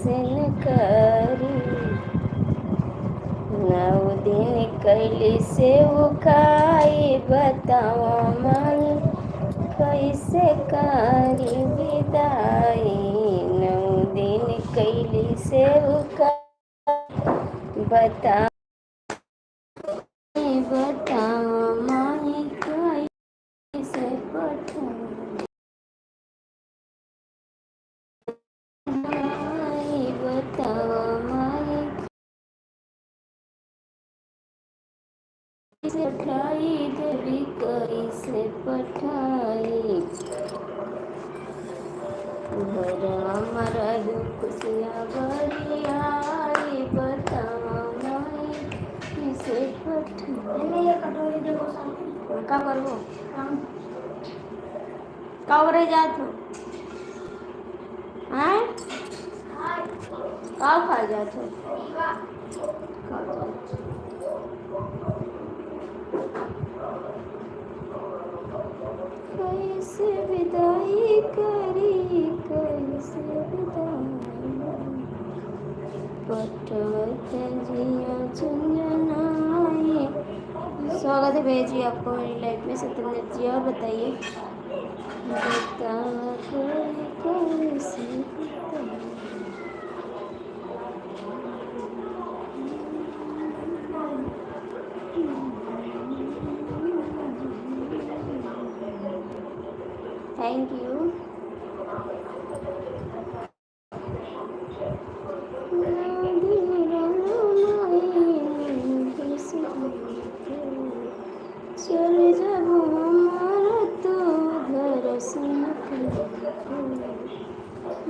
दर्शन करी। 9 दिन कैली सेवकाई बताओ माई कैसे करी विदाई। 9 दिन कैली सेवकाई बताओ माई कैसे पठाई। बताओ माई कैसे पठाई देवी कैसे पठाई। घर हमारा खुशियाँ बड़ी आई बताओ माई कैसे पठाई। का करबो का करे जात हो हैं का खा जात हो का जात कैसे विदाई करी कैसे विदाई। पटवत जिया चंजनाई। स्वागत है भैया जी आपको मेरी लाइफ में सत्येंद्र जी। और बताइए बताओ कैसे बताओ। Thank you. चले जब हमारा तो घर सुन के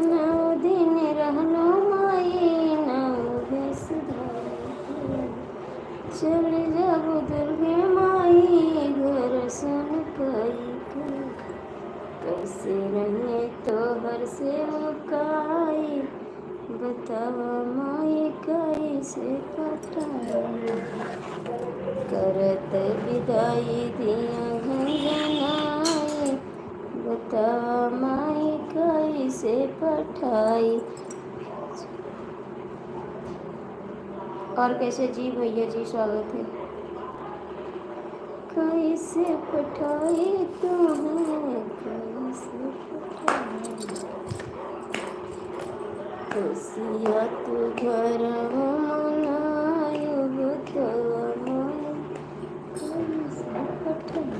9 दिन रहलो माई 9 बेस चले जब दुर्गे माई घर सुन कई कैसे रहे तो हर से मुकाई बतावा माई कैसे पठाई। करत विदाई दिया घंजनाई बतावा माई कैसे पठाई। और कैसे जी भैया जी स्वागत है। कैसे पठाई तुम्हें कैसे पठाई। खुशियाँ तू घर मनायो बतावा माई कैसे पठाई।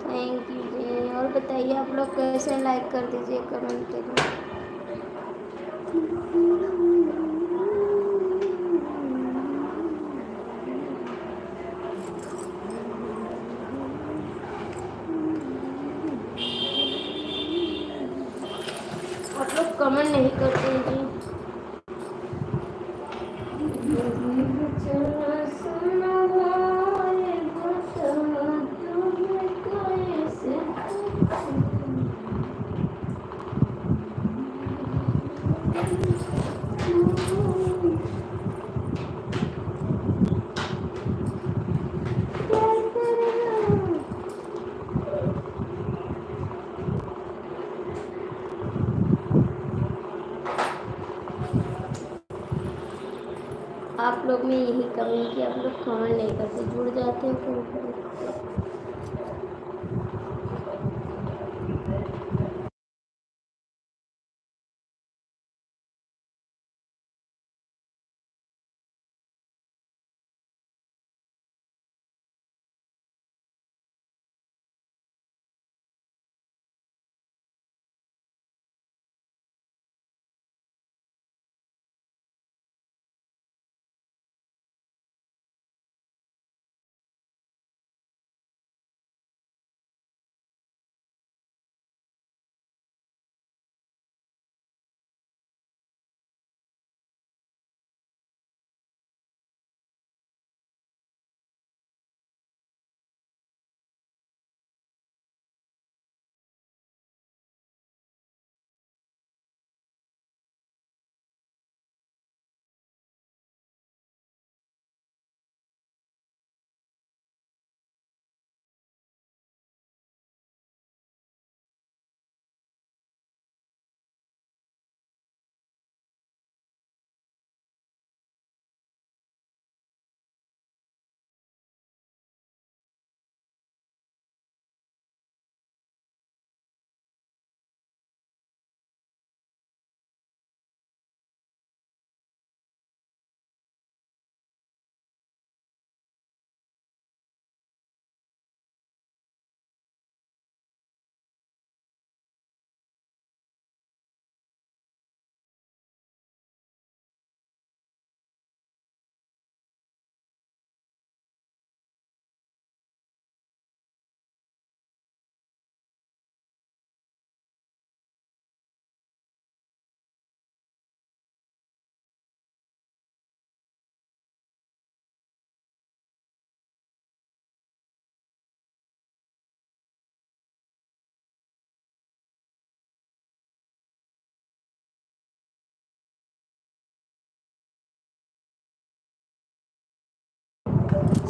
थैंक यू जी। और बताइए आप लोग कैसे लाइक कर दीजिए कमेंट करिए। आप लोग कमेंट नहीं करते हैं जी। आप लोग में यही कमी है कि आप लोग कमेंट नहीं करते, जुड़ जाते हैं कभी।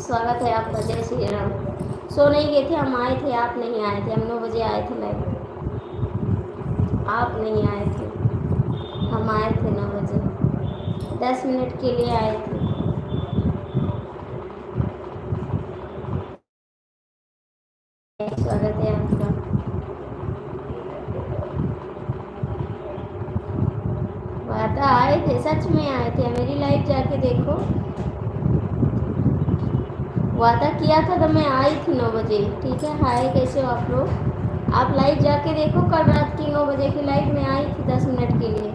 स्वागत है आपका, जय श्री राम। सो नहीं गए थे हम, आए थे, आप नहीं आए थे। हम 9 बजे आए थे लाइव, आप नहीं आए थे। हम आए थे 9 बजे, 10 मिनट के लिए आए थे। स्वागत है आपका। वादा आए थे, सच में आए थे। मेरी लाइव जाके देखो, वादा किया था तो मैं आई थी 9 बजे। ठीक है, हाय कैसे हो आप लोग? आप लाइव जाके देखो, कल रात की 9 बजे की लाइव में आई थी 10 मिनट के लिए।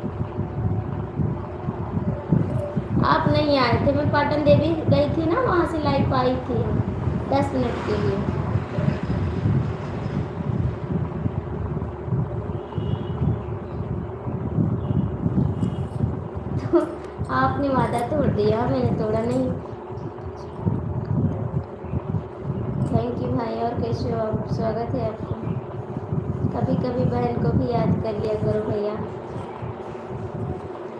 आप नहीं आए थे, मैं पाटन देवी गई थी ना, वहाँ से लाइव आई थी 10 मिनट के लिए। तो आपने वादा तोड़ दिया, मैंने तोड़ा नहीं। थैंक यू भाई। और कैसे हो आप? स्वागत है आपका। कभी कभी बहन को भी याद कर लिया करो भैया।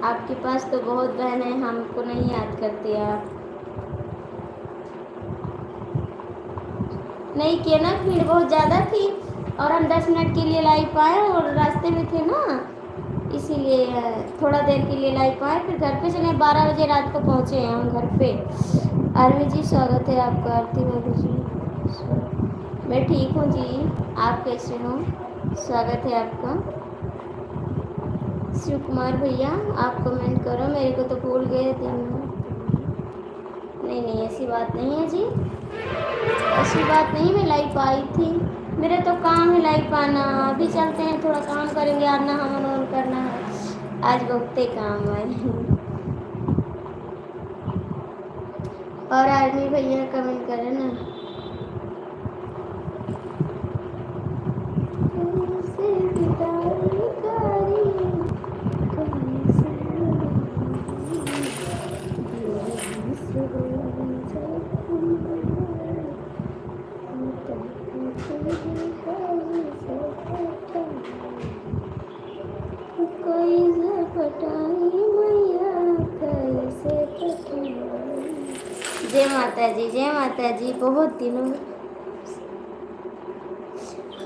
आपके पास तो बहुत बहन है, हमको नहीं याद करते आप। नहीं किया ना, भीड़ बहुत ज़्यादा थी और हम 10 मिनट के लिए लाइव आए और रास्ते में थे ना, इसीलिए थोड़ा देर के लिए लाइव आए, फिर घर पे चले। 12 बजे रात को पहुँचे हैं हम घर पे। आरवी जी स्वागत है आपका। आरती बाबू जी मैं ठीक हूँ जी, आप कैसे हो? स्वागत है आपका। शिव कुमार भैया आप कमेंट करो, मेरे को तो भूल गए दिन में। नहीं नहीं ऐसी बात नहीं है जी, ऐसी बात नहीं। मैं लाइव आई थी, मेरा तो काम है लाइव आना। अभी चलते हैं, थोड़ा काम करेंगे, आना हवन ववन करना है, आज बहुत ही काम है। और आर्मी भैया कमेंट करें ना। जय माता जी, जय माता जी। बहुत दिनों,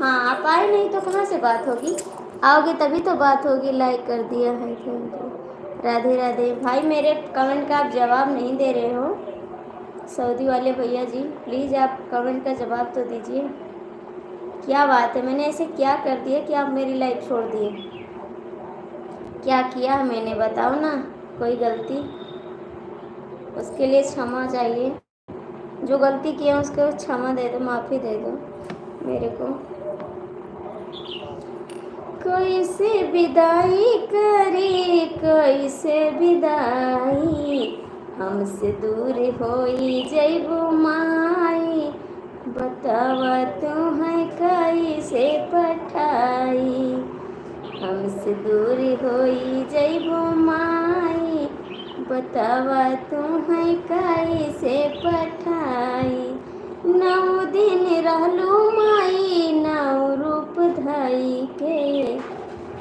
हाँ आप आए नहीं तो कहाँ से बात होगी? आओगे तभी तो बात होगी। लाइक कर दिया है, थैंक यू। राधे राधे भाई। मेरे कमेंट का आप जवाब नहीं दे रहे हो, सऊदी वाले भैया जी, प्लीज़ आप कमेंट का जवाब तो दीजिए। क्या बात है, मैंने ऐसे क्या कर दिया कि आप मेरी लाइफ छोड़ दिए? क्या किया मैंने, बताओ ना। कोई गलती, उसके लिए क्षमा चाहिए। जो गलती किया उसको क्षमा दे दो, माफ़ी दे दो मेरे को। कैसे विदाई करे, कैसे विदाई, हमसे दूर होई जइबो माई, बतावा तुम्हें कैसे पठाई, हमसे दूर होई जइबो माई, बतावा तुम्हें कैसे पठाई। 9 दिन रहलू माई 9 रूप धई के,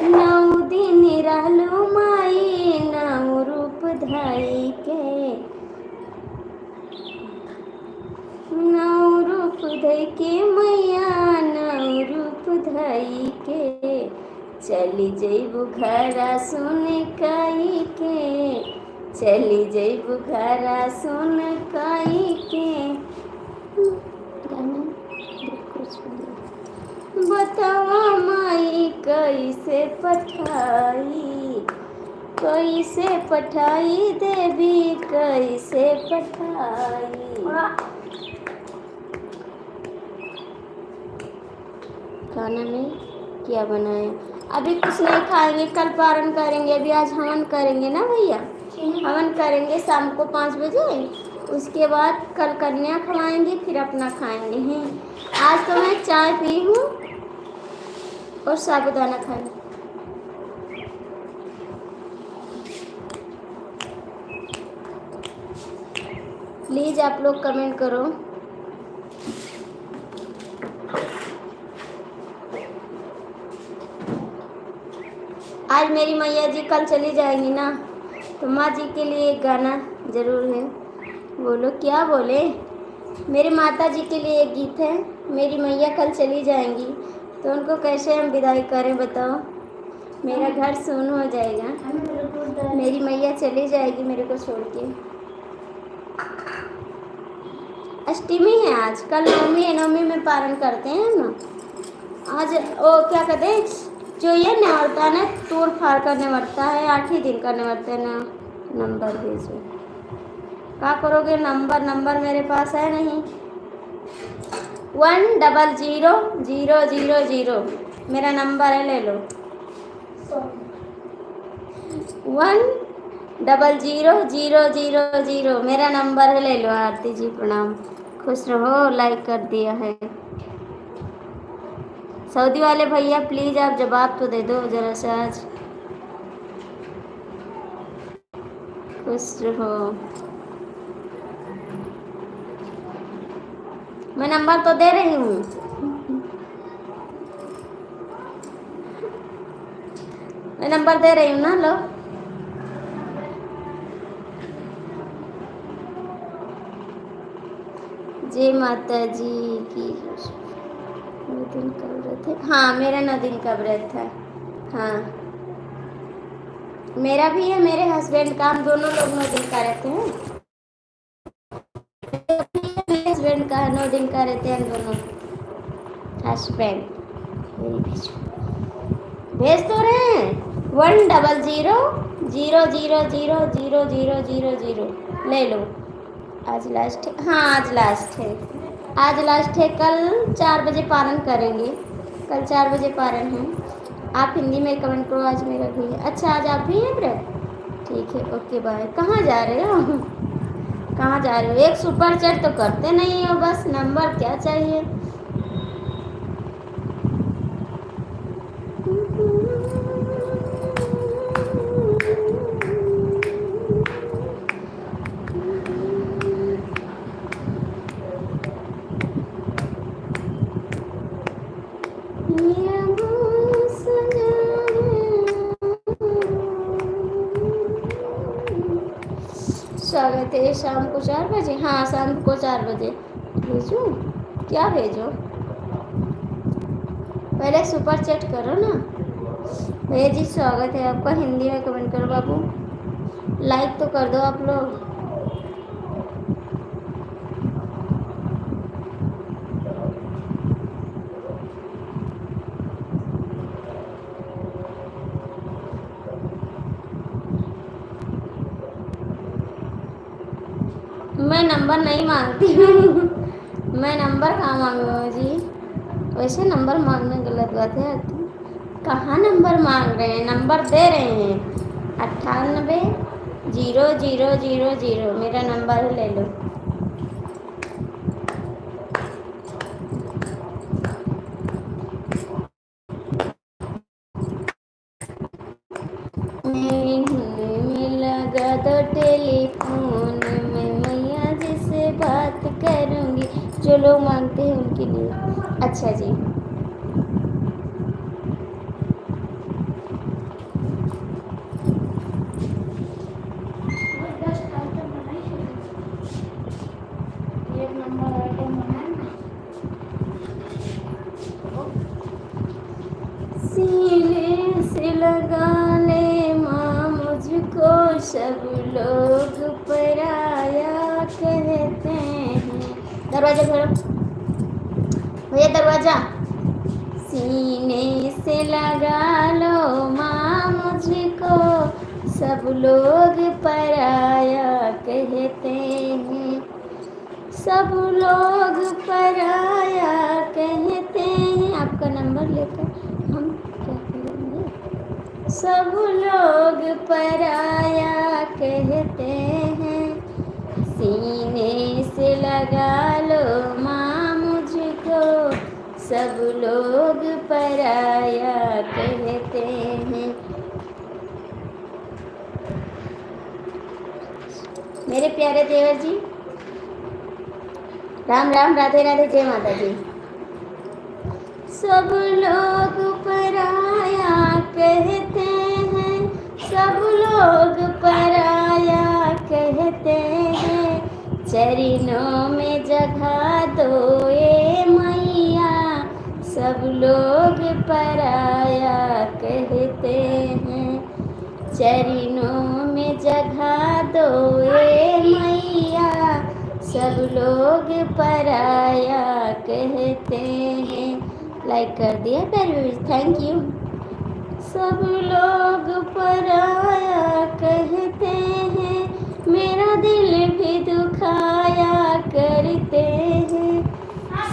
9 दिन रहलू माई 9 रूप धई के, 9 रूप धई के मैया 9 रूप धई के, चली जइबू घरा सुन कई के, चली जइबू घरा सुन कई के। बतावा माई कैसे पठाई, कैसे पठाई देवी, कैसे पठाई। खाना में क्या बनाया? अभी कुछ नहीं खाएंगे, कल पारण करेंगे। अभी आज हवन करेंगे ना भैया, हवन करेंगे शाम को 5 बजे। उसके बाद कल कन्या खवाएंगे, फिर अपना खाएंगे हैं। आज तो मैं चाय पी हूँ और साबुदाना खाई। प्लीज़ आप लोग कमेंट करो। आज मेरी मैया जी कल चली जाएंगी ना, तो माँ जी के लिए एक गाना ज़रूर है। बोलो क्या बोले? मेरी माता जी के लिए एक गीत है। मेरी मैया कल चली जाएंगी तो उनको कैसे हम विदाई करें बताओ। मेरा घर सुन हो जाएगा, मेरी मैया चली जाएगी मेरे को छोड़ के। अष्टमी है आज, कल नवमी है, नवमी में पारण करते हैं ना। आज वो क्या कहते हैं, जो ये निवर्ता है ना, तोड़ फाड़ कर निवर्ता है, 8 ही दिन का निवर्ता है ना। नंबर भेजो, क्या करोगे। नंबर मेरे पास है नहीं। 10000 मेरा नंबर है, ले लो। 10000 मेरा नंबर है, ले लो। आरती जी प्रणाम, खुश रहो, लाइक कर दिया है। सऊदी वाले भैया प्लीज आप जवाब तो दे दो जरा सा आज, खुश रहो। मैं नंबर तो दे रही हूँ, मैं नंबर दे रही हूँ ना, लो। जय माता जी की। 9 दिन का व्रत है, हाँ मेरा 9 दिन का व्रत है। हाँ मेरा भी है, मेरे हस्बैंड का, हम दोनों लोग 9 दिन का रहते हैं। मेरे हस्बैंड का 9 दिन का रहते हैं हम दोनों हस्बैंड। भेज तो रहे हैं। 10000000000 ले लो। आज लास्ट है, हाँ आज लास्ट है, आज लास्ट है। कल 4 बजे पारण करेंगे, कल 4 बजे पारण है। आप हिंदी में कमेंट करो, आज मेरा भी है। अच्छा आज आप भी हैं ब्रत, ठीक है, ओके बाय। कहाँ जा रहे हो, कहाँ जा रहे हो। एक सुपर चैट तो करते नहीं हो, बस नंबर क्या चाहिए। स्वागत है शाम को 4 बजे, हाँ शाम को 4 बजे। भेजो, क्या भेजो, पहले सुपर चैट करो ना। भैया जी स्वागत है आपका, हिंदी में कमेंट करो बाबू, लाइक तो कर दो आप लोग। मैं नंबर नहीं मांगती हूँ, मैं नंबर कहाँ मांगूँ जी, वैसे नंबर मांगना गलत बात है। कहाँ नंबर मांग रहे हैं, नंबर दे रहे हैं। 980000 मेरा नंबर है, ले लो। में लगा दो टेलीफोन में, मैया जी से बात करूँगी। जो लोग मांगते हैं उनके लिए। अच्छा जी, सीने से लगा ले माँ मुझको, सब लोग पराया कहते हैं। दरवाजा खोलो भैया, दरवाजा। सीने से लगा लो माँ मुझको, सब लोग पराया कहते हैं, सब लोग पराया कहते हैं। आपका नंबर लेकर हम क्या करेंगे। सब लोग पराया कहते हैं, सीने से लगा लो माँ मुझको, सब लोग पराया कहते हैं। मेरे प्यारे देवर जी, राम राम, राधे राधे, जय माता जी। सब लोग पराया कहते हैं, सब लोग पराया कहते हैं, चरणों में जगह लोग पराया कहते हैं, चरणों में जगह दो ए मैया, सब लोग पराया कहते हैं। लाइक कर दिया प्यारे, थैंक यू। सब लोग पराया कहते हैं, मेरा दिल भी दुखाया करते हैं।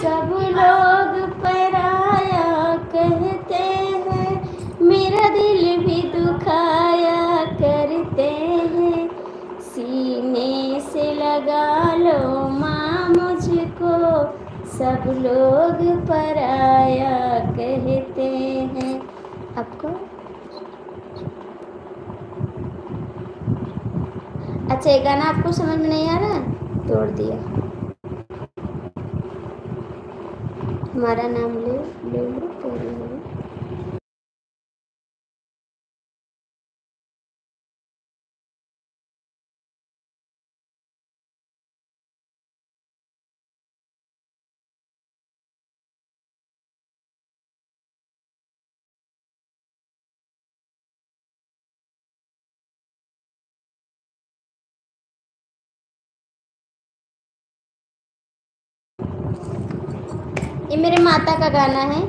सब लोग पराया कहते हैं, मेरा दिल भी दुखाया करते हैं। सीने से लगा लो माँ मुझको, सब लोग पराया कहते हैं। आपको अच्छा ये गाना आपको समझ में नहीं आ रहा, तोड़ दिया। हमारा नाम ले ले लो तेरी हो। ये मेरे माता का गाना है।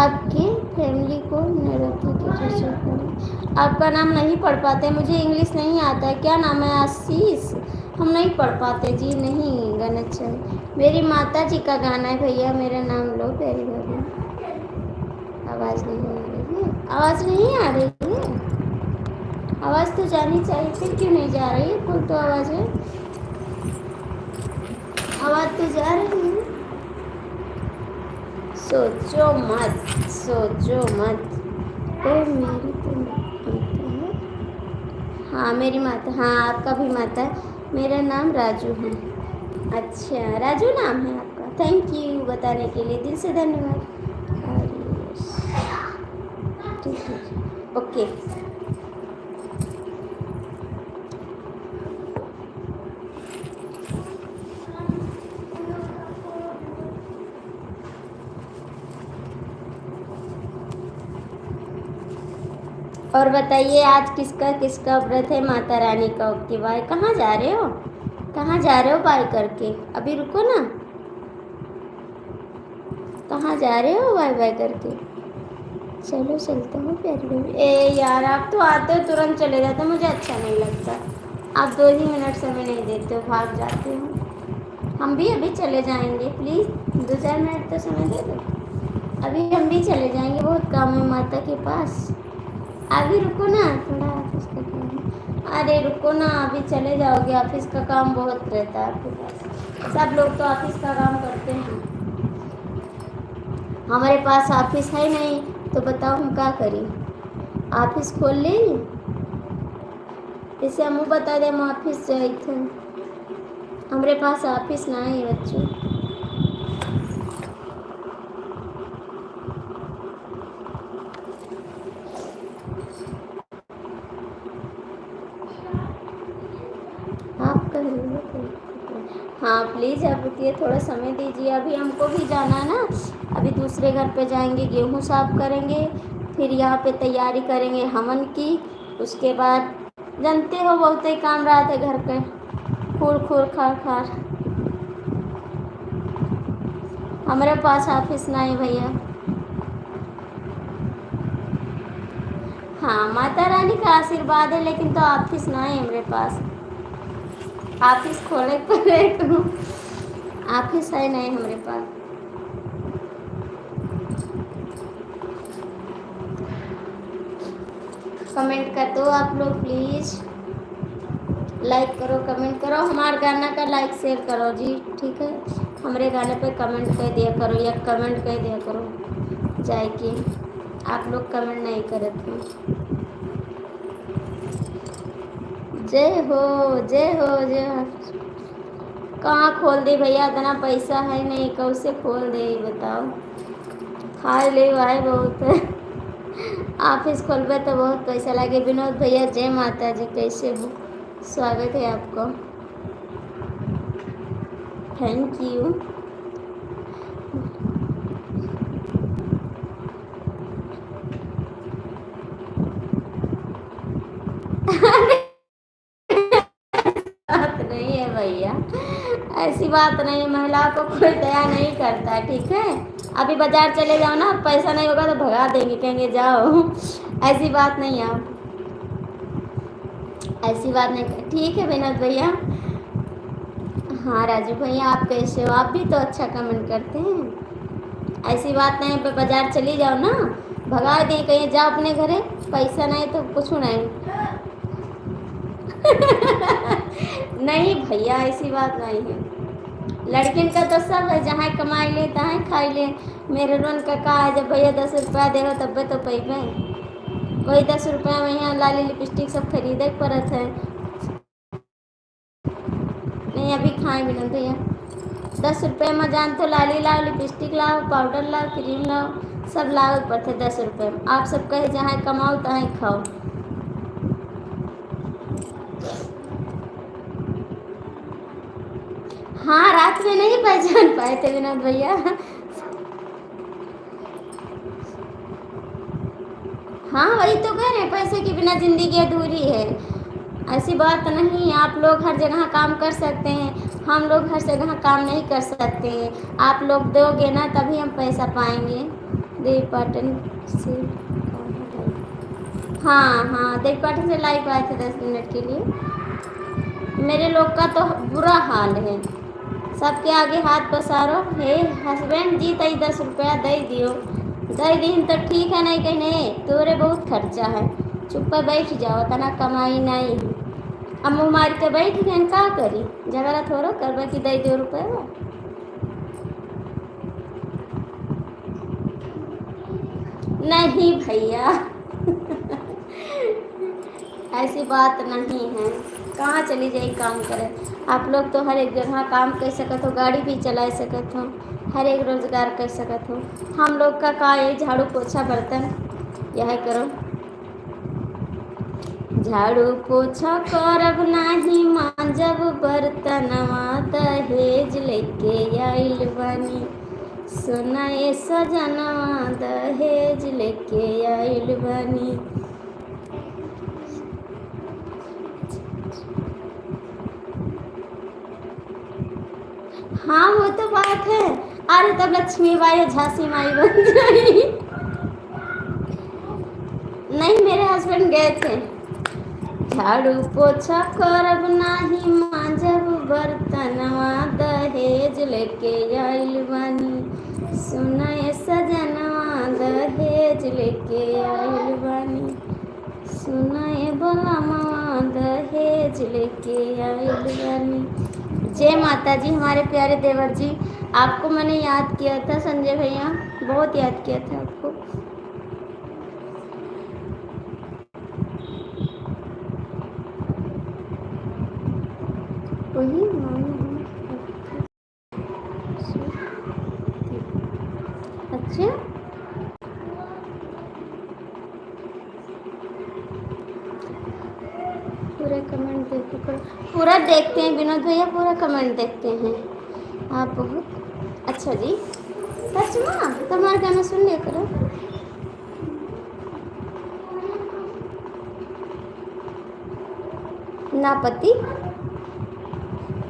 आपकी फैमिली को नरकी की जैसे करें। आपका नाम नहीं पढ़ पाते, मुझे इंग्लिश नहीं आता है। क्या नाम है? आशीष। हम नहीं पढ़ पाते जी, नहीं गाना चाहिए। मेरी माता जी का गाना है भैया, मेरा नाम लो प्यारी भाभी। आवाज़ नहीं आ रही है, आवाज़ नहीं आ रही है। आवाज़ तो जानी चाहिए, फिर क्यों नहीं जा रही है? कोई तो आवाज़ है, आवाज़ तो जा रही है। सोचो मत, सोचो मत। ओ मेरी तो माता है। हाँ मेरी माता, हाँ आपका भी माता है। मेरा नाम राजू है। अच्छा राजू नाम है आपका, थैंक यू बताने के लिए, दिल से धन्यवाद। ठीक है, ओके। और बताइए आज किसका किसका व्रत है माता रानी का? Okay bye. कहाँ जा रहे हो, कहाँ जा रहे हो बाय करके? अभी रुको ना, कहाँ जा रहे हो बाय बाय करके? चलो चलता हूँ प्यारी बेबी। ए यार आप तो आते हो तुरंत चले जाते हो, मुझे अच्छा नहीं लगता। आप 2 ही मिनट समय नहीं देते हो, भाग जाते हो। हम भी अभी चले जाएंगे, प्लीज़ 2-4 मिनट तो समय दे दो। अभी हम भी चले जाएंगे, बहुत काम है माता के पास। अभी रुको ना थोड़ा, ऑफिस का काम है। अरे रुको ना, अभी चले जाओगे? ऑफिस का काम बहुत रहता है आपके पास, सब लोग तो ऑफिस का काम करते हैं। हमारे पास ऑफिस है नहीं, तो बताओ हम क्या करें? ऑफिस खोल ले, इसे हम बता दें हम ऑफिस जाए थे। हमारे पास ऑफिस ना है बच्चों। आप कर लो, हाँ प्लीज़ आप रुकिए, थोड़ा समय दीजिए। अभी हमको भी जाना है ना, अभी दूसरे घर पे जाएंगे, गेहूँ साफ करेंगे, फिर यहाँ पे तैयारी करेंगे हवन की। उसके बाद जानते हो बहुत ही काम रहा था घर पे, खूर खूर खार खार। हमारे पास ऑफिस ना है भैया। हाँ माता रानी का आशीर्वाद है, लेकिन तो ऑफिस ना है हमारे पास। ऑफिस खोले पड़े तो ऑफिस है नहीं हमारे पास। कमेंट कर दो आप लोग प्लीज़, लाइक करो, कमेंट करो, हमारे गाना का लाइक शेयर करो जी, ठीक है? हमारे गाने पे कमेंट कर दिया करो, या कमेंट कर दिया करो जाए कि आप लोग कमेंट नहीं करते। जय हो जय हो जय हो। कहाँ खोल दे भैया, इतना पैसा है नहीं, कैसे खोल दे बताओ? खा ले भाई बहुत है। ऑफिस खोलबे तो बहुत पैसा लगे। विनोद भैया जय माता जी, कैसे हो? स्वागत है आपका, थैंक यू। नहीं है भैया, ऐसी बात नहीं है, महिलाओं को कोई दया नहीं करता, ठीक है। अभी बाजार चले जाओ ना, पैसा नहीं होगा तो भगा देंगे, कहेंगे जाओ। ऐसी बात नहीं है, आप ऐसी बात नहीं कर, ठीक है विनोद भैया। हाँ राजू भैया, आप कैसे हो? आप भी तो अच्छा कमेंट करते हैं। ऐसी बात नहीं है, बाजार चली जाओ ना, भगा दें, कहीं जाओ अपने घरे, पैसा नहीं तो कुछ नहीं। नहीं भैया, ऐसी बात नहीं है, लड़किन का तो सब है, जहाँ कमाई ले तहाँ खाई ले। मेरे रोन का कहा है, जब भैया 10 रुपया दे तब तो पैबे, वही 10 रुपया में यहाँ लाली लिपस्टिक सब खरीदे पड़त है। नहीं अभी खाए भी नहीं भैया, 10 रुपये में जान तो लाली लाओ, लिपस्टिक लाओ, पाउडर लाओ, क्रीम लाओ, सब लागत पड़ते 10 रुपये में। आप सब कहे जहाँ कमाओ तहाँ खाओ। हाँ रात में नहीं पहचान पाए थे विनोद भैया। हाँ वही तो कह रहे हैं, पैसे के बिना जिंदगी अधूरी है। ऐसी बात नहीं, आप लोग हर जगह काम कर सकते हैं, हम लोग हर जगह काम नहीं कर सकते हैं। आप लोग दोगे ना तभी हम पैसा पाएंगे। देवी पाटन से, हाँ हाँ देवी पाटन से लाइव आए थे 10 मिनट के लिए। मेरे लोग का तो बुरा हाल है, सबके आगे हाथ पसारो, हे हस्बैंड जी तई 10 रुपया दे दियो, दे दिन तो ठीक है, नहीं कहने तोरे बहुत खर्चा है, चुप पर बैठ जाओ, तना कमाई नहीं। अब मुँह मार के बैठ गए, का करी, झगड़ा थोड़ो करबे कि दे दो रुपये। नहीं भैया, ऐसी बात नहीं है, कहाँ चली जाए काम करे। आप लोग तो हर एक जगह काम कर सकते हो, गाड़ी भी चला सकते हो, हर एक रोजगार कर सकते हो। हम लोग का ये झाड़ू पोछा बर्तन यह करो, झाड़ू पोछा करब नाही मांजब बर्तनवा, दहेज लेके आइल बानी, सुनाए सजनवा दहेज लेके आइल बानी। हाँ वो तो बात है, अरे तब लक्ष्मी बाई झांसी माई बन जाएगी। नहीं मेरे हस्बैंड गए थे, झाड़ू पोछा करब नाही मांजब बर्तनवा, दहेज लेके आइल बानी, सुनाए सजनवा दहेज लेके आइल बानी, सुनाए बोलामा दहेज लेके आइल बानी। जय माता जी। हमारे प्यारे देवर जी, आपको मैंने याद किया था संजय भैया, बहुत याद किया था आपको। वही अच्छा, पूरा कमेंट देखो, पूरा देखते हैं विनोद भैया, पूरा कमेंट देखते हैं। आप बहुत अच्छा जी, सच में तुम्हारा गाना सुन लिया करो। नापति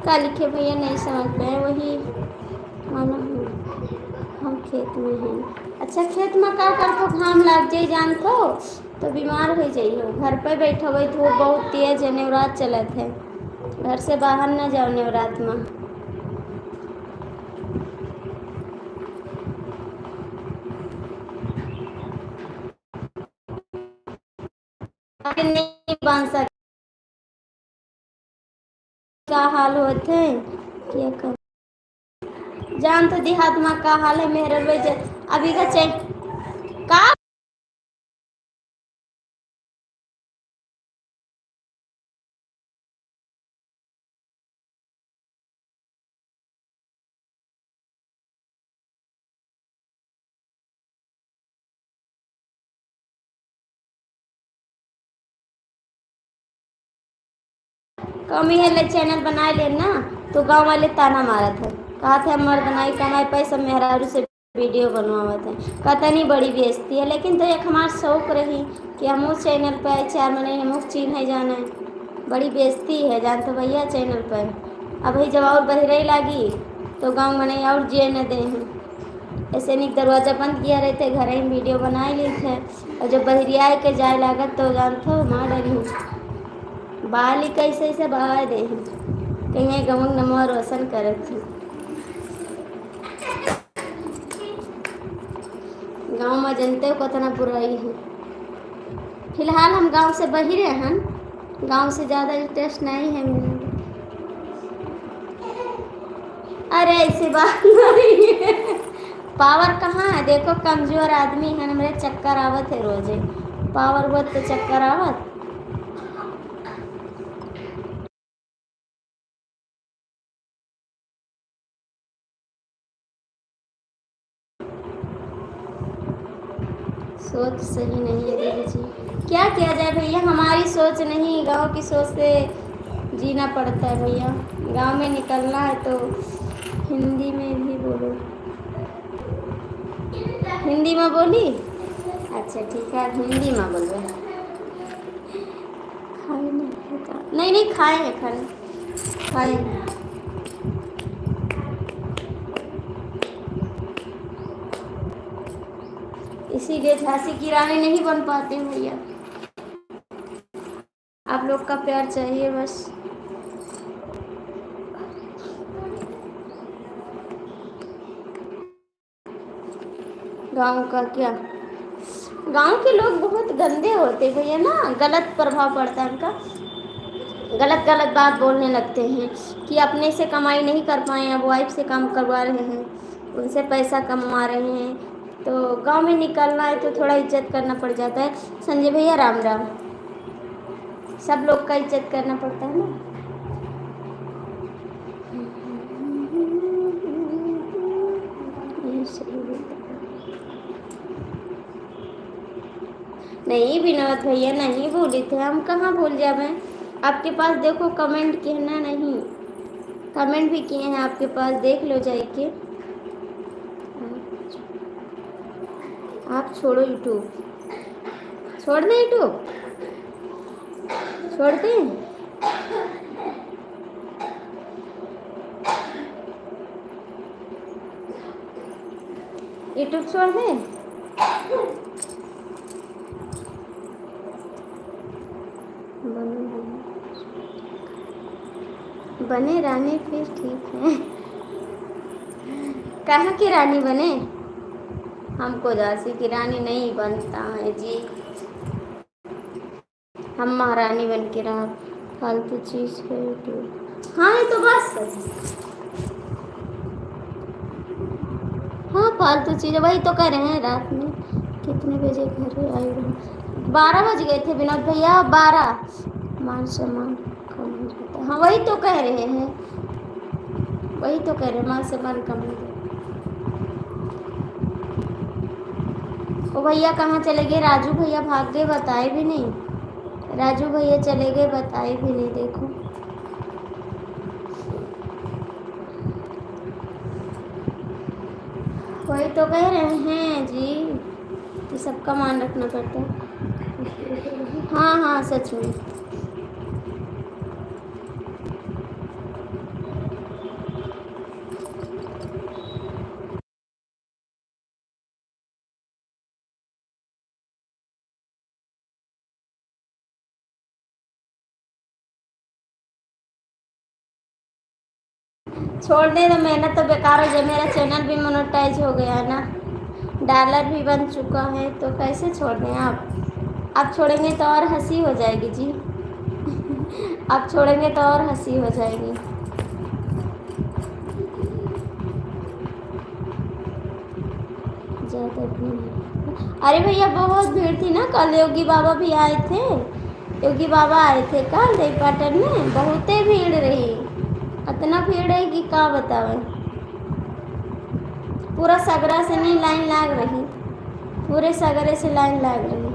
का लिखे भैया, नहीं समझ पाए, वही मानो हम खेत में हैं। अच्छा खेत में का करतो, घाम लाग जाए जान तो बीमार हो जाइए। घर पे बैठो भाई, धूप बहुत तेज है, नवरात चलत है, घर से बाहर न जाओ नवरात में। नहीं बांध सकते, का हाल होते क्या कर जान तो देहात में का हाल है। मेरे अभी का चेक का कमी है ले चैनल बना लेना, तो गांव वाले ताना मारा था, कहा था मर्द नहीं कमाए पैसा, मेहरारू से वीडियो बनवावा था, कहता नहीं बड़ी बेइज्जती है। लेकिन तो एक हमारा शौक रही कि हम उस चैनल पे 4 महीने हम चीन है जाना है, बड़ी बेइज्जती है जानते भैया चैनल पर। अब भाई जब और बहरई लागी तो गाँव में नहीं और जिए न दे हैं। ऐसे नहीं दरवाज़ा बंद किया रहते घर ही वीडियो बनाए ली थे। और जब बहरिया के जाए लागत तो जानते हो माँ डरी बाली कैसे ऐसे बहा दे कहीं गमक नमो रोशन करे थी। गाँव में जनते को इतना बुराई है। फिलहाल हम गांव से बहिरे हैं, गांव से ज़्यादा इंटरेस्ट नहीं है मेरे। अरे ऐसी बात नहीं है। पावर कहाँ है देखो कमज़ोर आदमी है ना मेरे चक्कर आवत है रोजे। पावर बहुत तो चक्कर आवत। सोच सही नहीं है दीदी जी, क्या किया जाए भैया हमारी सोच नहीं गांव की सोच से जीना पड़ता है भैया। गांव में निकलना है तो हिंदी में भी बोलो। हिंदी में बोली अच्छा ठीक है हिंदी में बोल रहे हैं। खाए नहीं नहीं खाए हैं खाए इसीलिए झांसी की रानी नहीं बन पाते भैया। आप लोग का प्यार चाहिए बस। गांव का क्या गांव के लोग बहुत गंदे होते भैया ना, गलत प्रभाव पड़ता है उनका। गलत गलत बात बोलने लगते हैं कि अपने से कमाई नहीं कर पाए अब वाइफ से काम करवा रहे हैं, उनसे पैसा कमा रहे हैं। तो गांव में निकलना है तो थोड़ा इज्जत करना पड़ जाता है। संजय भैया राम राम। सब लोग का इज्जत करना पड़ता है ना। नहीं विनोद भैया नहीं भूले थे हम, कहाँ भूल जाए। आपके पास देखो कमेंट कहना नहीं, कमेंट भी किए हैं आपके पास देख लो जाके। आप छोड़ो यूट्यूब, छोड़ दें यूट्यूब, छोड़ दें। यूट्यूब छोड़ दें। बने रानी फिर ठीक है। कहाँ की रानी बने, हमको झांसी की रानी नहीं बनता है जी। हम महारानी बन के रहा फालतू चीज़ है यूट्यूब। हाँ ये तो बस हाँ फालतू चीज़ वही तो कह रहे हैं। रात में कितने बजे घर आए रहे 12 बज गए थे विनोद भैया 12। मान सम्मान कम हो जाता है। हाँ वही तो कह रहे हैं, वही तो कह रहे हैं मान सम्मान कम हो जाता। ओ भैया कहाँ चले गए राजू भैया, भाग गए बताए भी नहीं। राजू भैया चले गए बताए भी नहीं देखो। वही तो कह रहे हैं जी कि सबका मान रखना पड़ता है। हाँ हाँ सच में। छोड़ दे तो मेहनत तो बेकार हो जाए। मेरा चैनल भी मोनेटाइज हो गया है ना, डॉलर भी बन चुका है तो कैसे छोड़ दें आप छोड़ेंगे तो और हंसी हो जाएगी जी। आप छोड़ेंगे तो और हंसी हो जाएगी। ज़्यादा भीड़, अरे भैया बहुत भीड़ थी ना कल। योगी बाबा भी आए थे, योगी बाबा आए थे कल देवपाटन में, बहुत भीड़ रही। इतना भीड़ है कि क्या बतावे। पूरा सगरा से नहीं लाइन लाग रही, पूरे सगरे से लाइन लाग रही।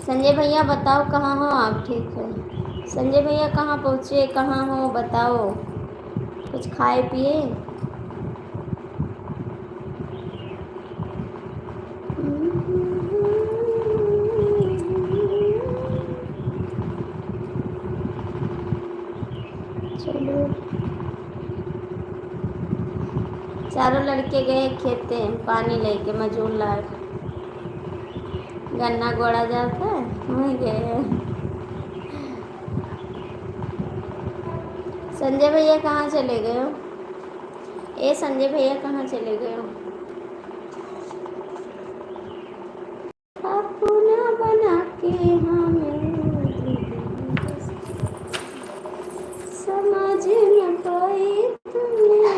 संजय भैया बताओ कहाँ हो आप? ठीक है संजय भैया, कहाँ पहुँचे, कहाँ हो बताओ, कुछ खाए पिए? चलो, चारों लड़के गए खेते पानी लेके, मजूर लाए, गन्ना गोड़ा जाता है वहीं गए। संजय भैया कहाँ चले गए हो? ए संजय भैया कहाँ चले गए हो? अपना बना के हमें समझ न पाई तुमने।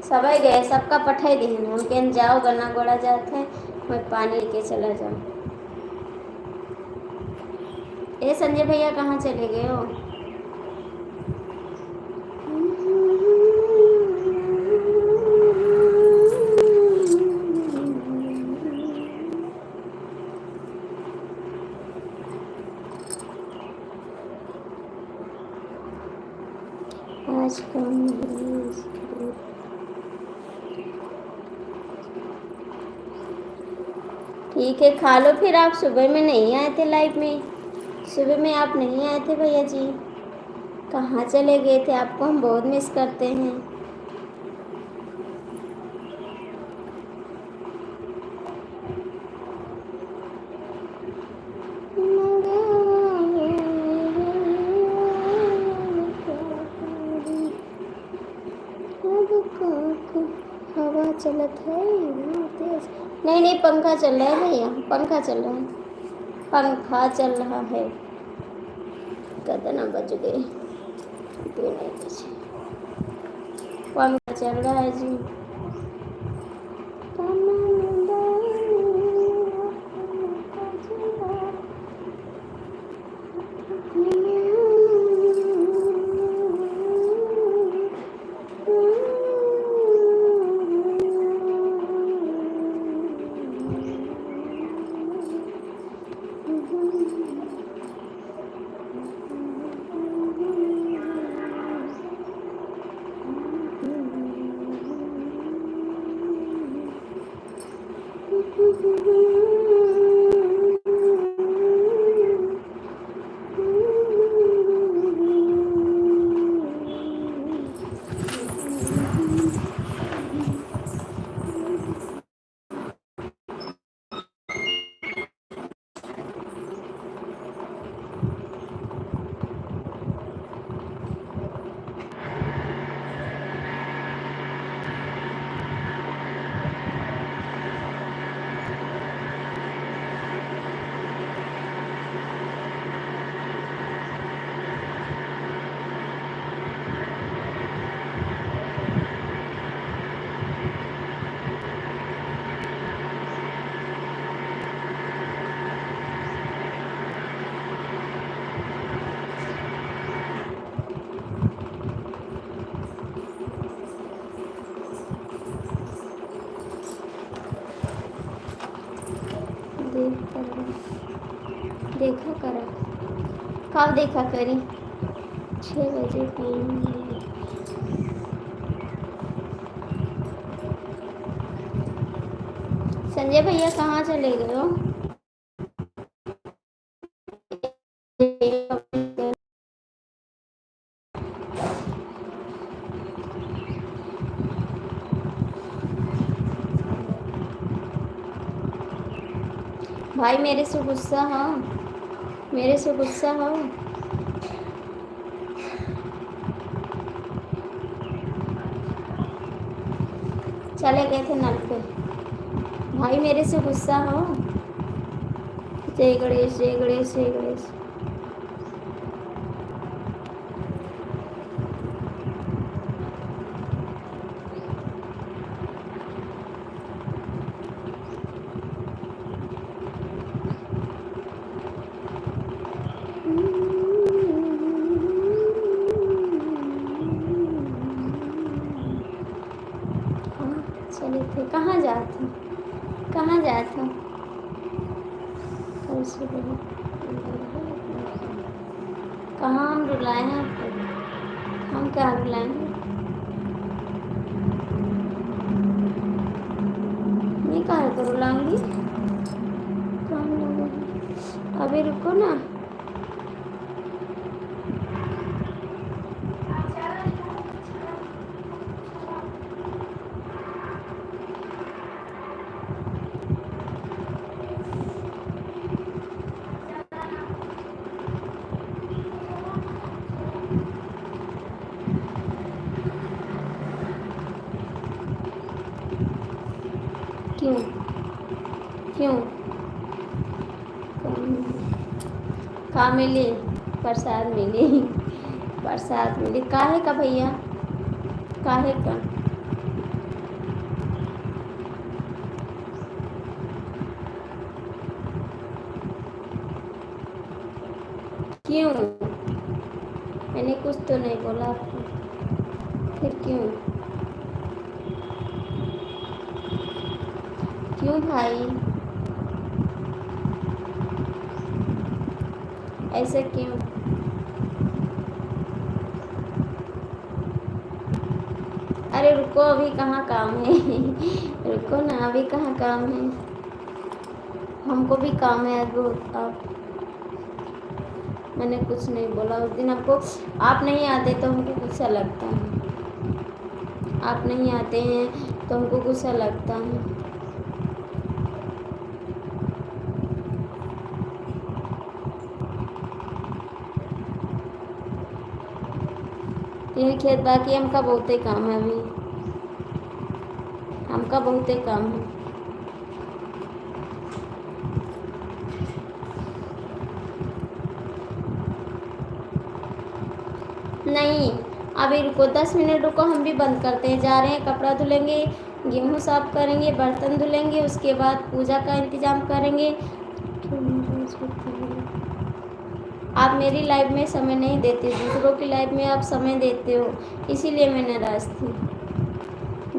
सब गए, सबका पठाई दी हम कहन जाओ गन्ना गोड़ा जाते हैं, मैं पानी लेके चला जाऊँ। ए संजय भैया कहाँ चले गए हो? आज कम ठीक है, खा लो फिर। आप सुबह में नहीं आए थे लाइव में, सुबह में आप नहीं आए थे भैया जी, कहाँ चले गए थे? आपको हम बहुत मिस करते हैं। हवा चलत है तेज? नहीं, पंखा चल रहा है भैया, पंखा चल रहा है, पंखा चल रहा है। कितना बज गए? 2 नहीं बजे। पंखा चल रहा है जी। देखा करा, कब देखा करी? 6 बजे संजय भैया कहाँ चले गए हो? भाई मेरे से गुस्सा हो, मेरे से गुस्सा हो। चले गए थे नल पे, भाई मेरे से गुस्सा हो। जय गणेश, जय गणेश, जय गणेश। कहाँ हम रुलाए हैं आपको? हम क्या रुलाए हैं? मैं काहे को रुलाऊंगी? काम लगा है। अभी रुको ना। क्यों क्यों का मिली? प्रसाद मिली। प्रसाद मिली काहे का भैया? काहे का? क्यों? मैंने कुछ तो नहीं बोला आपको, फिर क्यों? क्यों भाई? ऐसे क्यों? अरे रुको, अभी कहाँ काम है? रुको ना, अभी कहाँ काम है? हमको भी काम है आज बहुत। आप मैंने कुछ नहीं बोला। उस दिन आपको आप नहीं आते तो हमको गुस्सा लगता है। आप नहीं आते हैं तो हमको गुस्सा लगता है। ये खेत बाकी हमका बहुते काम है अभी। हमका बहुते काम है। नहीं, अभी रुको 10 मिनट रुको, हम भी बंद करते हैं। जा रहे हैं, कपड़ा धुलेंगे, गेहूँ साफ करेंगे, बर्तन धुलेंगे, उसके बाद पूजा का इंतजाम करेंगे। आप मेरी लाइफ में समय नहीं देते, दूसरों की लाइफ में आप समय देते हो, इसीलिए मैं नाराज़ थी।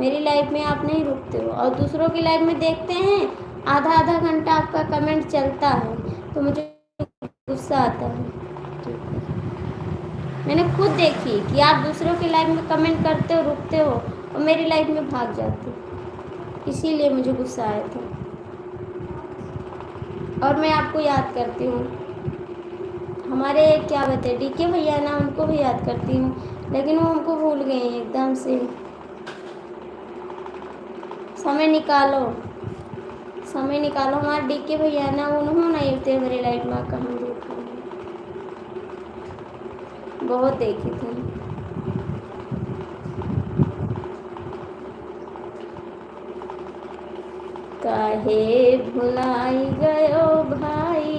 मेरी लाइफ में आप नहीं रुकते हो और दूसरों की लाइफ में देखते हैं आधा आधा घंटा आपका कमेंट चलता है तो मुझे गुस्सा आता है। मैंने खुद देखी कि आप दूसरों की लाइफ में कमेंट करते हो, रुकते हो और मेरी लाइफ में भाग जाते हो, इसीलिए मुझे गुस्सा आया था। और मैं आपको याद करती हूँ, हमारे क्या बताए डीके भैया ना, उनको भी याद करती हूँ, लेकिन वो हमको भूल गए हैं एकदम से। समय निकालो, समय निकालो। हमारे डीके भैया ना, उन्होंने नहीं होते मेरे लाइफ में। कहाँ देखा, बहुत देखी थी। काहे भुलाई गयो भाई,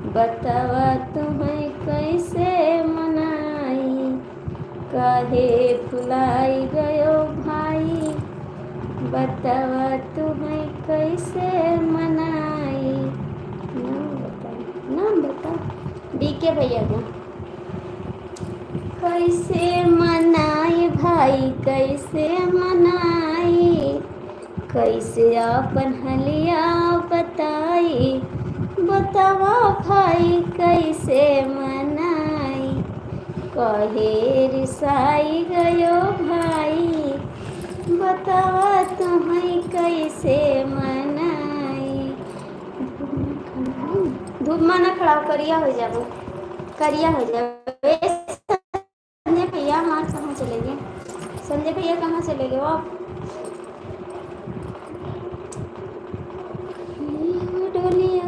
बतावा तुम्हें कैसे मनाई। काहे भुलाई गयो भाई, बतावा तुम्हें कैसे मनाई। नाम बता डीके भैया का। कैसे मनाई भाई, कैसे मनाई, कैसे अपन हलिया बताई। बतावा भाई कैसे मनाई। कहे रिसाई गयो भाई, बतावा तुम्हें कैसे मनाई। धूप में ना खड़ा करिया हो जाओ, करिया हो जाओ। संजय भैया हमारे कहाँ चले गए? संजय भैया कहाँ चले गए आप? डोलिया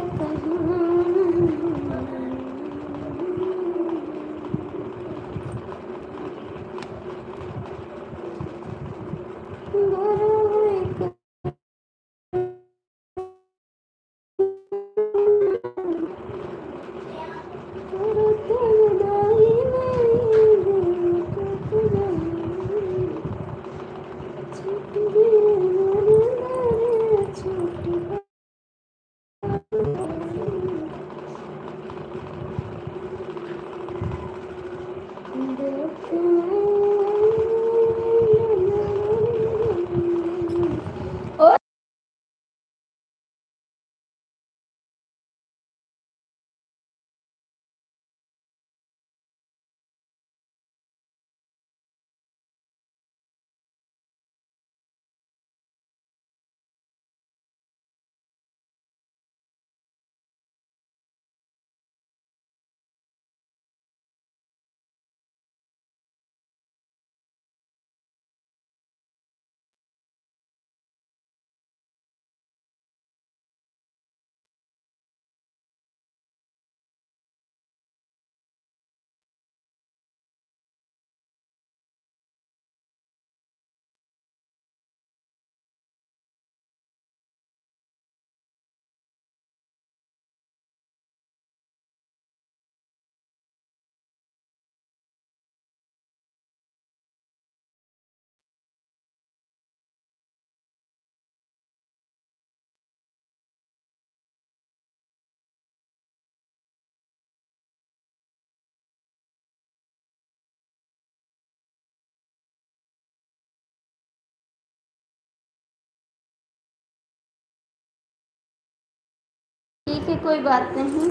ठीक है, कोई बात नहीं।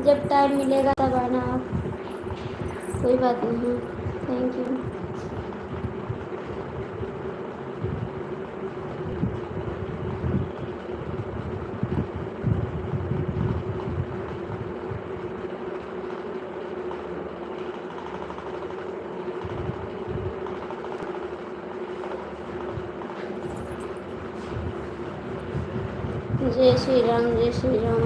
जब टाइम मिलेगा तब आना आप, कोई बात नहीं। Thank you. जय श्री राम, जय श्री राम।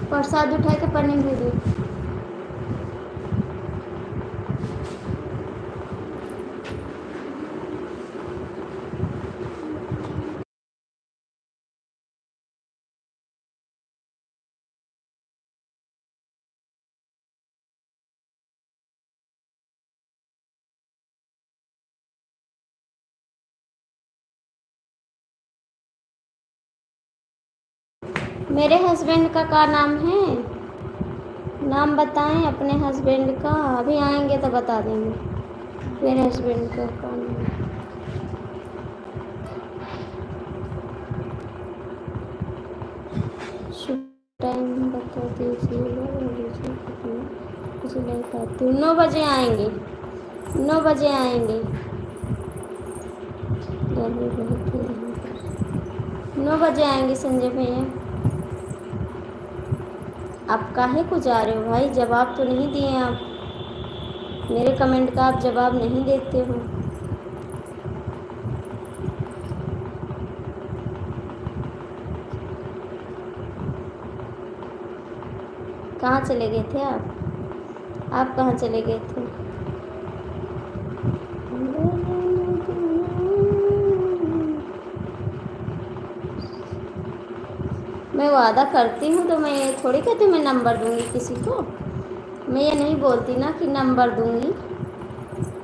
प्रसाद उठा के पनीर दे दो। मेरे हस्बैंड का नाम है? नाम बताएं अपने हस्बैंड का, अभी आएंगे तो बता देंगे। मेरे हस्बैंड का नाम शुभ टाइम बता दीजिएगा। मुझे नहीं पाती हूँ। 9 बजे आएंगे, 9 बजे आएंगे। 9 बजे आएंगे संजय भैया। आप काहे को जा रहे हो भाई? जवाब तो नहीं दिए आप, मेरे कमेंट का आप जवाब नहीं देते हो। कहाँ चले गए थे आप कहाँ चले गए थे? मैं वादा करती हूँ तो मैं ये थोड़ी कहती हूँ मैं नंबर दूँगी किसी को। मैं ये नहीं बोलती ना कि नंबर दूँगी,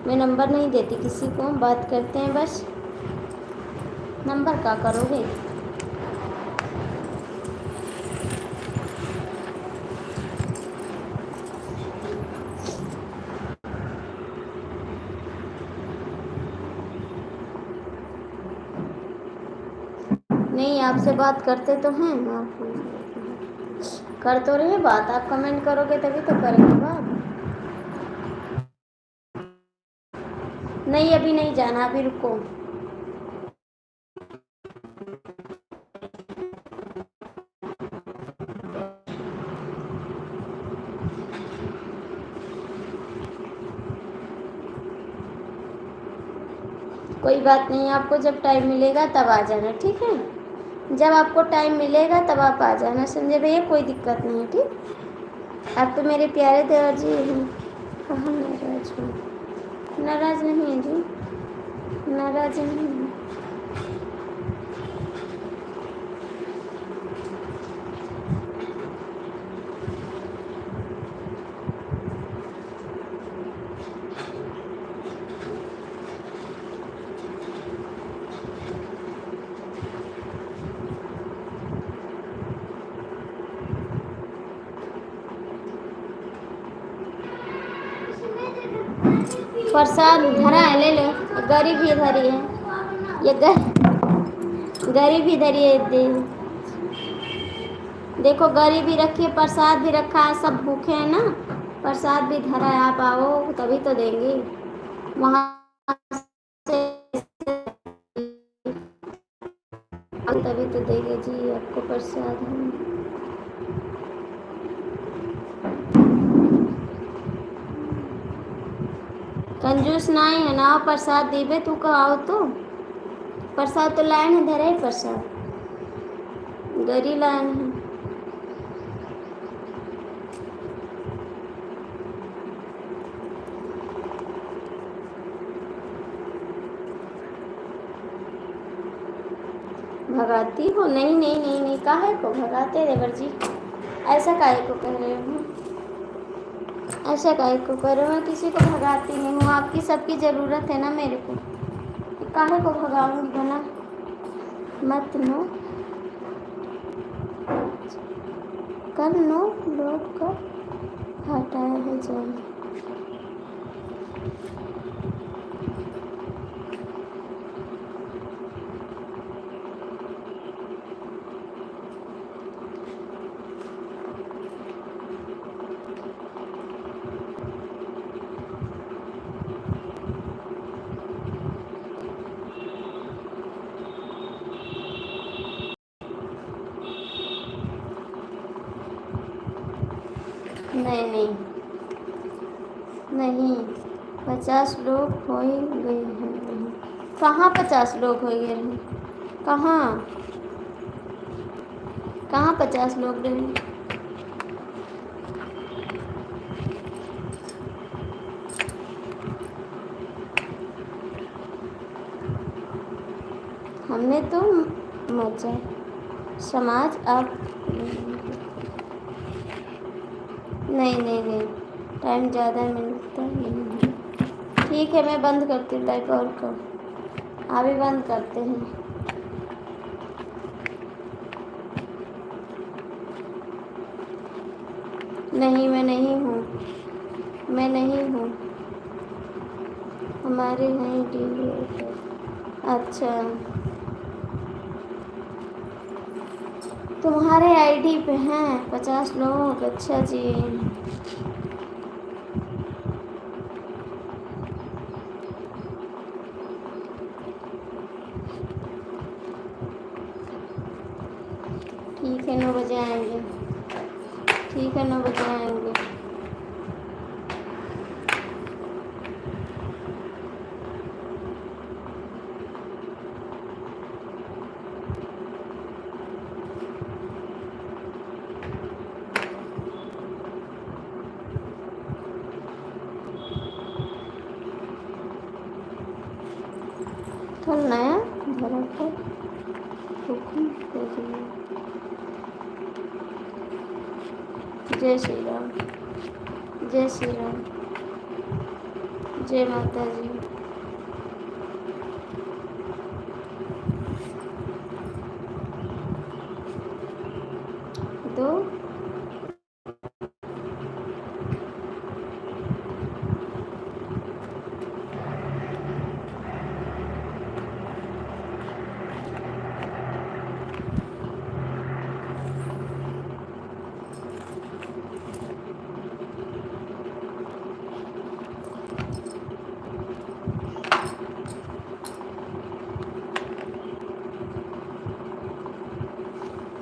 मैं नंबर नहीं देती किसी को। बात करते हैं बस, नंबर क्या करोगे? नहीं, आपसे बात करते तो हैं आप, कर तो रहे बात। आप कमेंट करोगे तभी तो करेंगे बात। नहीं, अभी नहीं जाना, अभी रुको। कोई बात नहीं, आपको जब टाइम मिलेगा तब आ जाना, ठीक है? जब आपको टाइम मिलेगा तब आप आ जाना संजय भैया, कोई दिक्कत नहीं है, ठीक? आप तो मेरे प्यारे देवर जी हैं। कहाँ नाराज हो? नाराज नहीं है जी, नाराज नहीं है। प्रसाद धरा है, ले लो। गरीब भी धरी है, ये गरीब भी धरी है। देखो गरीब भी रखी है, प्रसाद भी रखा है, सब भूखे हैं ना। प्रसाद भी धरा है, आप आओ तभी तो देंगे वहाँ से, तभी तो देंगे जी आपको प्रसाद। हम कंजूस ना है ना, प्रसाद दीबे तू का आओ तो। प्रसाद तो लाइन है, धरे प्रसाद गरी लाइन है। भगाती हो? नहीं नहीं नहीं नहीं, काहे को भगाते देवर जी? ऐसा काहे को कह रहे हो? ऐसा काहे को कह रहे हो? मैं किसी को भगाती नहीं हूँ, आपकी सबकी ज़रूरत है ना मेरे को, काहे को भगाऊंगी भला? मत नो कर नो लोग का हटाया है जान। नहीं नहीं नहीं, 50 लोग हो ही गए हैं। नहीं, कहाँ 50 लोग हो गए हैं? कहाँ कहाँ 50 लोग रहे? हमने तो मजा समाज आप नहीं नहीं नहीं, टाइम ज़्यादा मिलता नहीं है। ठीक है, मैं बंद करती हूँ लाइव और कर, अभी बंद करते हैं। नहीं, मैं नहीं हूँ, मैं नहीं हूँ, हमारे हैं डी। अच्छा, तुम्हारे आईडी पे हैं 50 लोग? अच्छा जी। ठीक है, 9 बजे आएंगे। ठीक है, 9 बजे आएंगे। तो नया धर्म को हुक्म दे दिया। जय श्री राम, जय श्री राम, जय माता जी। दो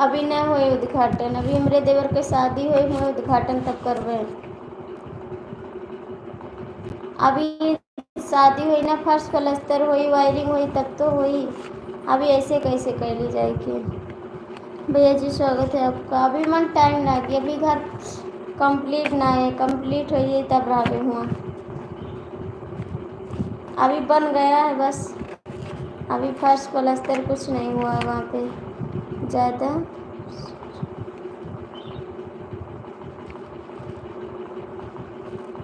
अभी न हुए उद्घाटन, अभी हमरे देवर के शादी हुए उद्घाटन तब करवे। अभी शादी हुई ना, फर्श प्लास्टर हुई, वायरिंग हुई तब तो हुई। अभी ऐसे कैसे कर ली जाएगी? भैया जी स्वागत है आपका। अभी मन टाइम लगी, अभी घर कंप्लीट ना है, कंप्लीट हुई तब रावे हुआ। अभी बन गया है बस, अभी फर्श प्लास्टर कुछ नहीं हुआ है वहाँ पे ज़्यादा।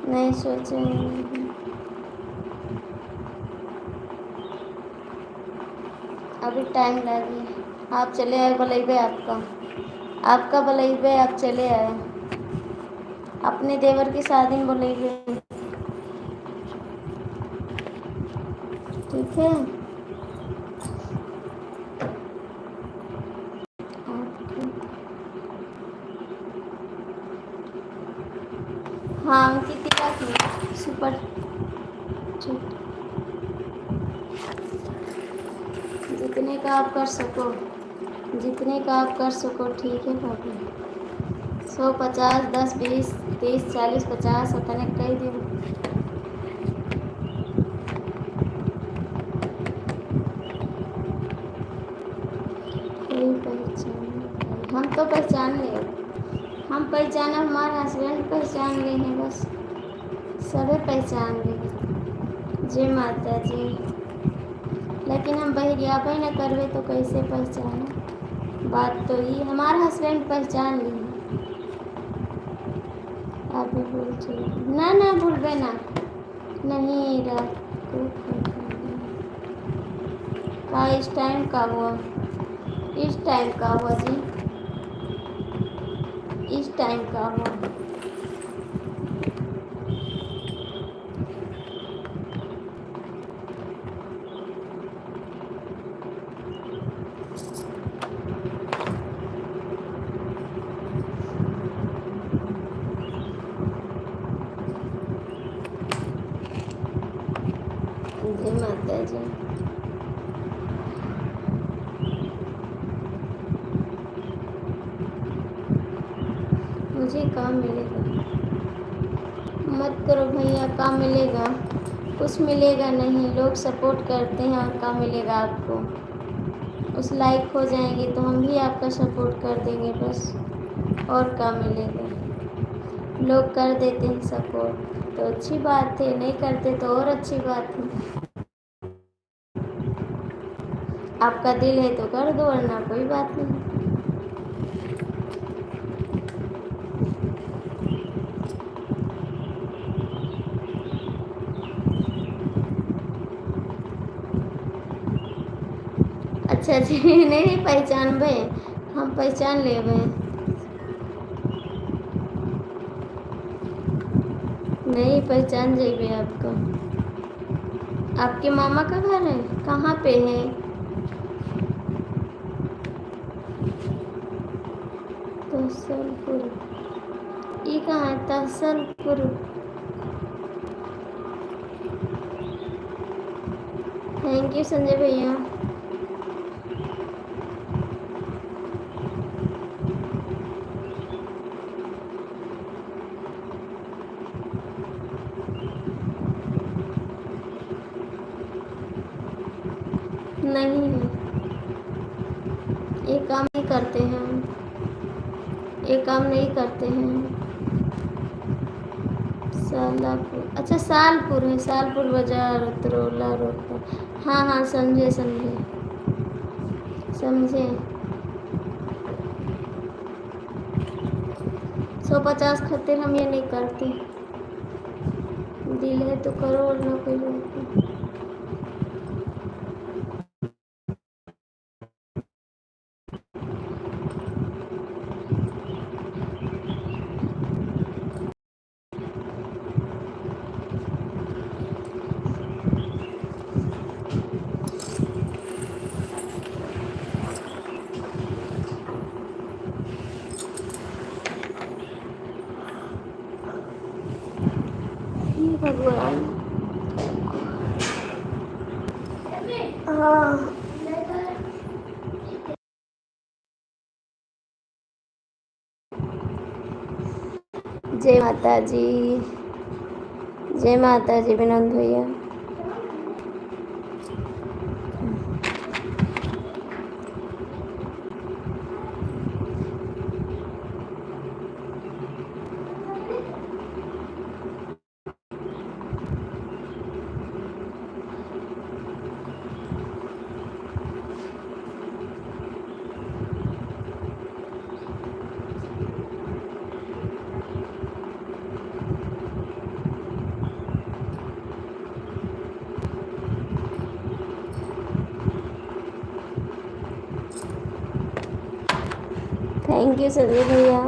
नहीं सोचे, अभी टाइम लगी। आप चले आए बलैबे, आपका बलैबे, आप चले आए अपने देवर की शादी में बलैबे। ठीक है, हाँ उनकी तिलक सुपर। ठीक, जितने का आप कर सको, जितने का आप कर सको। ठीक है भाभी, 100, 50, 10, 20, 30, 40, 50 अपने कह दो। कोई पहचान, हम तो पहचान ले, हम पहचान, हमारे हस्बैंड पहचान ले हैं बस, सभी पहचान ले। जय माता जी। लेकिन हम बहरिया ही न करवे तो कैसे पहचाने? बात तो ही, हमारा हस्बैंड पहचान ली। आप भी भूल जाइए ना, ना भूलबे ना, नहीं रात को का इस टाइम का हुआ, इस टाइम का हुआ जी, इस टाइम का हुआ। जय माता जी। मुझे काम मिलेगा। मत करो भैया, काम मिलेगा? कुछ मिलेगा नहीं, लोग सपोर्ट करते हैं और काम मिलेगा आपको। उस लाइक हो जाएंगे तो हम भी आपका सपोर्ट कर देंगे बस, और काम मिलेगा। लोग कर देते हैं सपोर्ट तो अच्छी बात है, नहीं करते तो और अच्छी बात है। आपका दिल है तो कर दो, वरना कोई बात नहीं। अच्छा जी नहीं पहचान बे, हम पहचान लेबे। नहीं पहचान जेबे आपको। आपके मामा का घर है कहाँ पे है? तहसलपुर, ये कहाँ है तहसलपुर? थैंक यू संजय भैया। नहीं है, ये काम नहीं करते हैं हम, ये काम नहीं करते हैं। सालापुर, अच्छा सालपुर है, सालपुर बाजार उत्तरोला रोड पर। हाँ हाँ समझे समझे समझे। 150 खातिर हम ये नहीं करते। दिल है तो करो, और ना कोई बात नहीं। हे भगवान। हाँ जय माता जी, जय माता जी विनोद भैया। थैंक यू संजय भैया।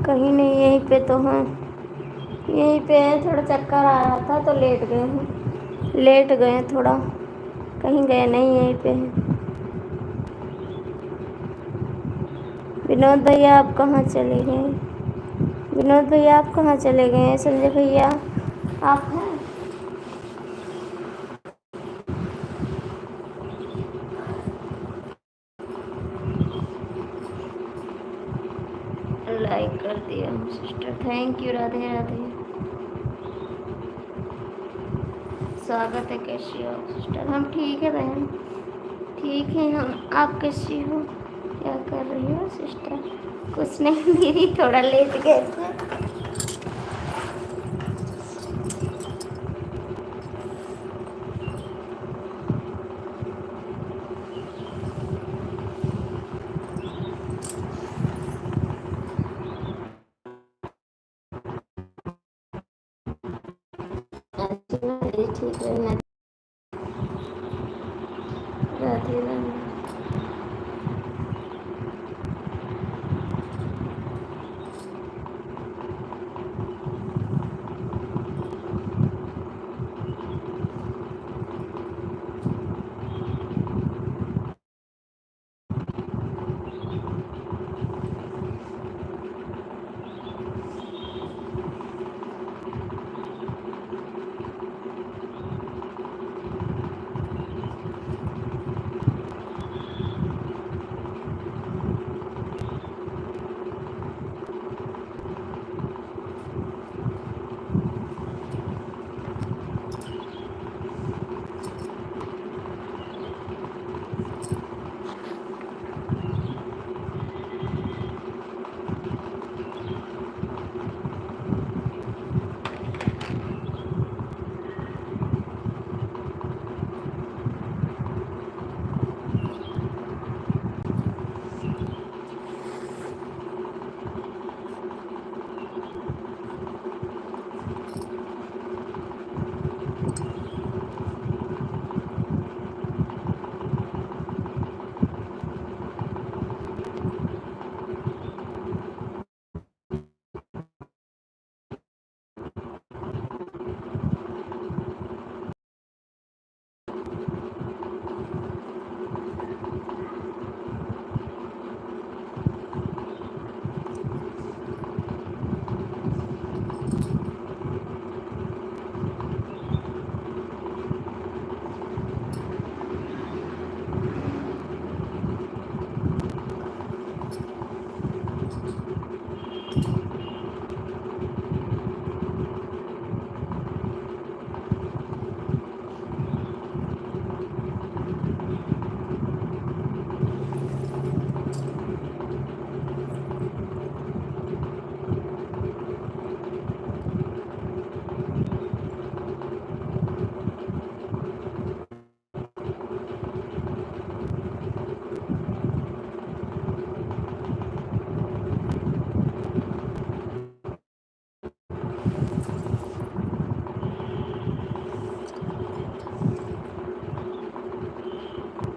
कहीं नहीं, यहीं पे तो हैं, यहीं पे है। थोड़ा चक्कर आ रहा था तो लेट गए हैं, लेट गए हैं थोड़ा, कहीं गए नहीं, यहीं पे हैं। विनोद भैया आप कहाँ चले गए? विनोद भैया आप कहाँ चले गए? संजय भैया आप हैं? लाइक कर दिया sister, thank you, Radhe Radhe. स्वागत है। कैसी हो सिस्टर? हम ठीक है बहन, ठीक है हम। आप कैसी हो? क्या कर रही हो सिस्टर? कुछ नहीं दीदी, थोड़ा लेट गए थे। ठीक है।